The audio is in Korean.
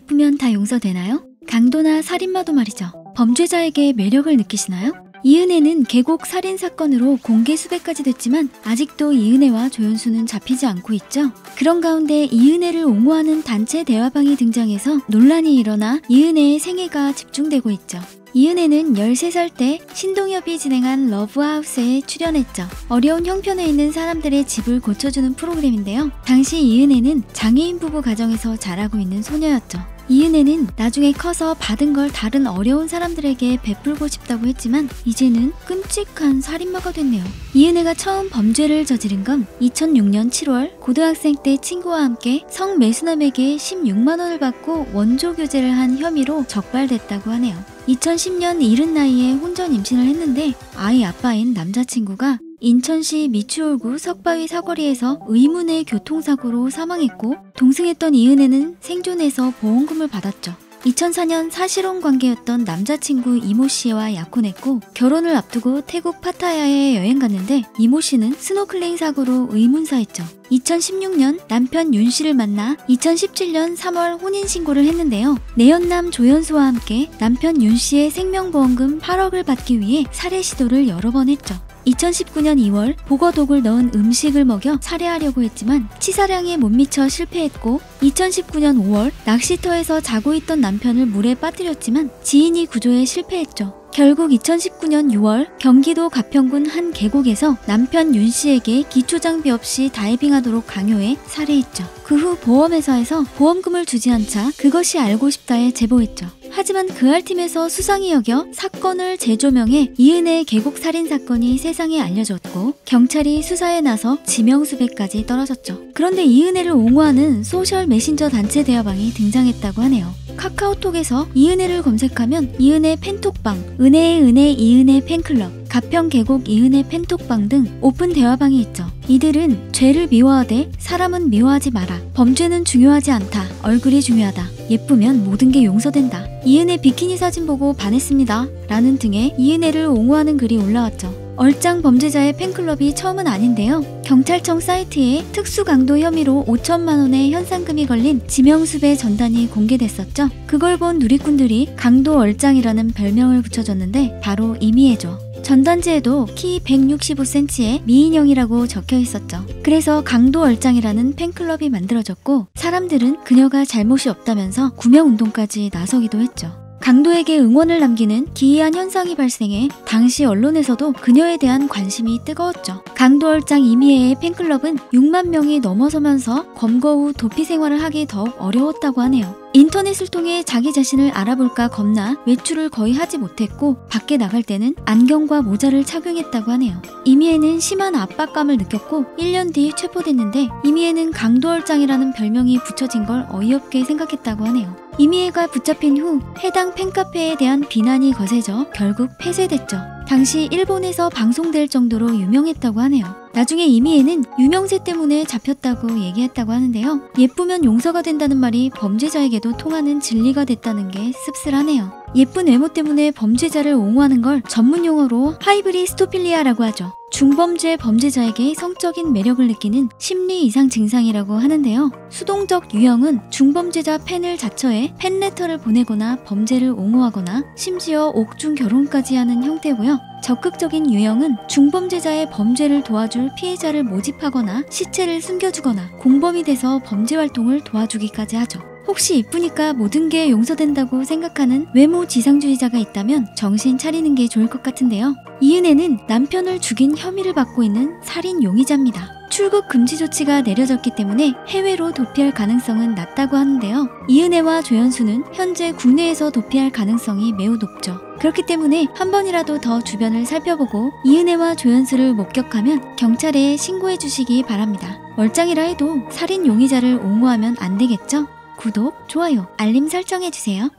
예쁘면 다 용서되나요? 강도나 살인마도 말이죠. 범죄자에게 매력을 느끼시나요? 이은혜는 계곡 살인 사건으로 공개 수배까지 됐지만 아직도 이은혜와 조연수는 잡히지 않고 있죠. 그런 가운데 이은혜를 옹호하는 단체 대화방이 등장해서 논란이 일어나 이은혜의 생애가 집중되고 있죠. 이은혜는 13살 때 신동엽이 진행한 러브하우스에 출연했죠. 어려운 형편에 있는 사람들의 집을 고쳐주는 프로그램인데요. 당시 이은혜는 장애인 부부 가정에서 자라고 있는 소녀였죠. 이은혜는 나중에 커서 받은 걸 다른 어려운 사람들에게 베풀고 싶다고 했지만 이제는 끔찍한 살인마가 됐네요. 이은혜가 처음 범죄를 저지른 건 2006년 7월 고등학생 때 친구와 함께 성매수남에게 16만 원을 받고 원조 교제를 한 혐의로 적발됐다고 하네요. 2010년 이른 나이에 혼전 임신을 했는데 아이 아빠인 남자친구가 인천시 미추홀구 석바위 사거리에서 의문의 교통사고로 사망했고 동승했던 이은혜는 생존해서 보험금을 받았죠. 2004년 사실혼 관계였던 남자친구 이모 씨와 약혼했고 결혼을 앞두고 태국 파타야에 여행 갔는데 이모 씨는 스노클링 사고로 의문사했죠. 2016년 남편 윤 씨를 만나 2017년 3월 혼인신고를 했는데요. 내연남 조연수와 함께 남편 윤 씨의 생명보험금 8억을 받기 위해 살해 시도를 여러 번 했죠. 2019년 2월 보거독을 넣은 음식을 먹여 살해하려고 했지만 치사량에 못 미쳐 실패했고 2019년 5월 낚시터에서 자고 있던 남편을 물에 빠뜨렸지만 지인이 구조에 실패했죠. 결국 2019년 6월 경기도 가평군 한 계곡에서 남편 윤 씨에게 기초장비 없이 다이빙하도록 강요해 살해했죠. 그 후 보험회사에서 보험금을 주지 않자 그것이 알고 싶다에 제보했죠. 하지만 그 알팀에서 수상히 여겨 사건을 재조명해 이은혜의 계곡 살인 사건이 세상에 알려졌고 경찰이 수사에 나서 지명수배까지 떨어졌죠. 그런데 이은혜를 옹호하는 소셜 메신저 단체 대화방이 등장했다고 하네요. 카카오톡에서 이은혜를 검색하면 이은혜 팬톡방, 은혜의 은혜 이은혜 팬클럽, 가평 계곡 이은혜 팬톡방 등 오픈 대화방이 있죠. 이들은 죄를 미워하되 사람은 미워하지 마라. 범죄는 중요하지 않다. 얼굴이 중요하다. 예쁘면 모든 게 용서된다. 이은혜 비키니 사진 보고 반했습니다. 라는 등의 이은혜를 옹호하는 글이 올라왔죠. 얼짱 범죄자의 팬클럽이 처음은 아닌데요. 경찰청 사이트에 특수강도 혐의로 5천만 원의 현상금이 걸린 지명수배 전단이 공개됐었죠. 그걸 본 누리꾼들이 강도 얼짱이라는 별명을 붙여줬는데 바로 이미혜죠. 전단지에도 키 165cm의 미인형이라고 적혀 있었죠. 그래서 강도 얼짱이라는 팬클럽이 만들어졌고 사람들은 그녀가 잘못이 없다면서 구명운동까지 나서기도 했죠. 강도에게 응원을 남기는 기이한 현상이 발생해 당시 언론에서도 그녀에 대한 관심이 뜨거웠죠. 강도 얼짱 이미혜의 팬클럽은 6만 명이 넘어서면서 검거 후 도피 생활을 하기 더욱 어려웠다고 하네요. 인터넷을 통해 자기 자신을 알아볼까 겁나 외출을 거의 하지 못했고 밖에 나갈 때는 안경과 모자를 착용했다고 하네요. 이미혜는 심한 압박감을 느꼈고 1년 뒤 체포됐는데 이미혜는 강도얼짱이라는 별명이 붙여진 걸 어이없게 생각했다고 하네요. 이미혜가 붙잡힌 후 해당 팬카페에 대한 비난이 거세져 결국 폐쇄됐죠. 당시 일본에서 방송될 정도로 유명했다고 하네요. 나중에 이미혜는 유명세 때문에 잡혔다고 얘기했다고 하는데요. 예쁘면 용서가 된다는 말이 범죄자에게도 통하는 진리가 됐다는 게 씁쓸하네요. 예쁜 외모 때문에 범죄자를 옹호하는 걸 전문 용어로 하이브리스토필리아라고 하죠. 중범죄 범죄자에게 성적인 매력을 느끼는 심리 이상 증상이라고 하는데요. 수동적 유형은 중범죄자 팬을 자처해 팬레터를 보내거나 범죄를 옹호하거나 심지어 옥중 결혼까지 하는 형태고요. 적극적인 유형은 중범죄자의 범죄를 도와줄 피해자를 모집하거나 시체를 숨겨주거나 공범이 돼서 범죄 활동을 도와주기까지 하죠. 혹시 이쁘니까 모든 게 용서된다고 생각하는 외모 지상주의자가 있다면 정신 차리는 게 좋을 것 같은데요. 이은혜는 남편을 죽인 혐의를 받고 있는 살인 용의자입니다. 출국 금지 조치가 내려졌기 때문에 해외로 도피할 가능성은 낮다고 하는데요. 이은혜와 조연수는 현재 국내에서 도피할 가능성이 매우 높죠. 그렇기 때문에 한 번이라도 더 주변을 살펴보고 이은혜와 조연수를 목격하면 경찰에 신고해 주시기 바랍니다. 얼짱이라 해도 살인 용의자를 옹호하면 안 되겠죠? 구독, 좋아요, 알림 설정해주세요.